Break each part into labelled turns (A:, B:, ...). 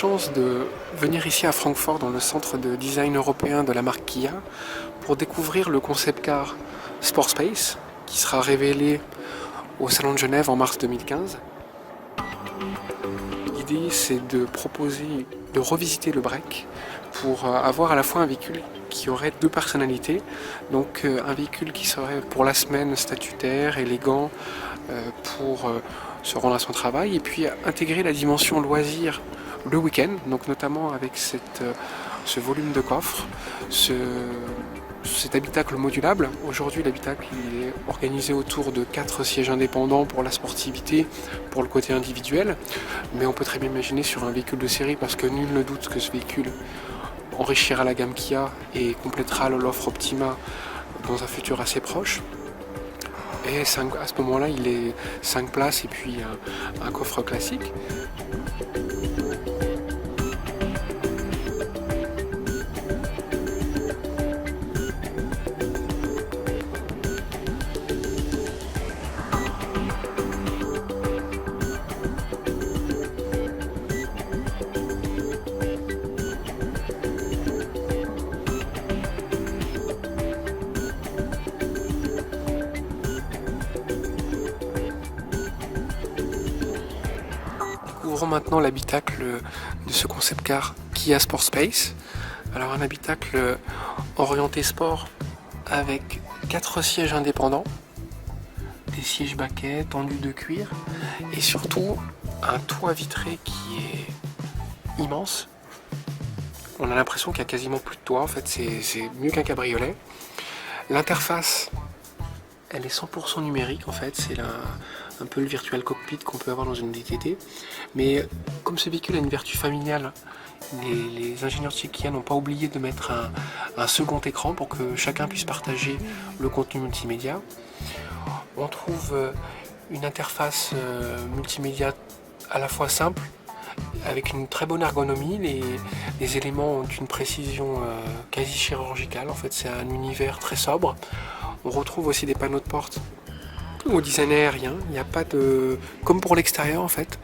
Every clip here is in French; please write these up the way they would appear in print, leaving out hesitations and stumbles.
A: Chance de venir ici à Francfort dans le centre de design européen de la marque Kia pour découvrir le concept car Sport Space qui sera révélé au Salon de Genève en mars 2015. L'idée c'est de proposer, de revisiter le break pour avoir à la fois un véhicule qui aurait deux personnalités, donc un véhicule qui serait pour la semaine statutaire, élégant, pour se rendre à son travail, et puis intégrer la dimension loisir le week-end, donc notamment avec ce volume de coffre, cet habitacle modulable. Aujourd'hui, l'habitacle est organisé autour de 4 sièges indépendants pour la sportivité, pour le côté individuel, mais on peut très bien imaginer sur un véhicule de série, parce que nul ne doute que ce véhicule enrichira la gamme Kia et complétera l'offre Optima dans un futur assez proche. Et à ce moment-là, il est 5 places et puis un coffre classique. Ouvrons maintenant l'habitacle de ce concept car Kia Sport Space. Alors un habitacle orienté sport avec 4 sièges indépendants, des sièges baquets tendus de cuir et surtout un toit vitré qui est immense. On a l'impression qu'il n'y a quasiment plus de toit, en fait c'est mieux qu'un cabriolet. L'interface, elle est 100% numérique en fait, c'est un peu le virtual cockpit qu'on peut avoir dans une DTT. Mais comme ce véhicule a une vertu familiale, les ingénieurs de chez Kia n'ont pas oublié de mettre un second écran pour que chacun puisse partager le contenu multimédia. On trouve une interface multimédia à la fois simple, avec une très bonne ergonomie. Les éléments ont une précision quasi chirurgicale, en fait c'est un univers très sobre. On retrouve aussi des panneaux de porte au design aérien, il n'y a pas de... Comme pour l'extérieur en fait,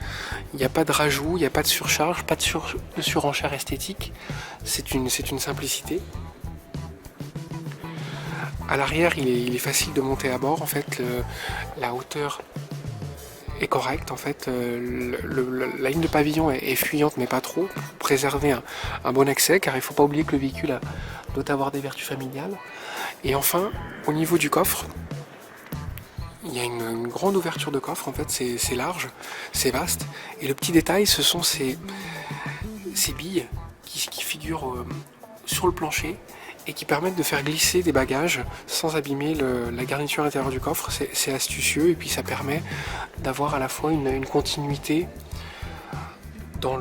A: il n'y a pas de rajout, il n'y a pas de surcharge, pas de surenchère esthétique, c'est une simplicité. À l'arrière, il est facile de monter à bord, en fait, la hauteur est correcte, en fait, la ligne de pavillon est fuyante mais pas trop, pour préserver un bon accès, car il ne faut pas oublier que le véhicule doit avoir des vertus familiales. Et enfin, au niveau du coffre, il y a une grande ouverture de coffre, en fait c'est large, c'est vaste, et le petit détail ce sont ces billes qui figurent sur le plancher et qui permettent de faire glisser des bagages sans abîmer la garniture intérieure du coffre. C'est astucieux et puis ça permet d'avoir à la fois une continuité dans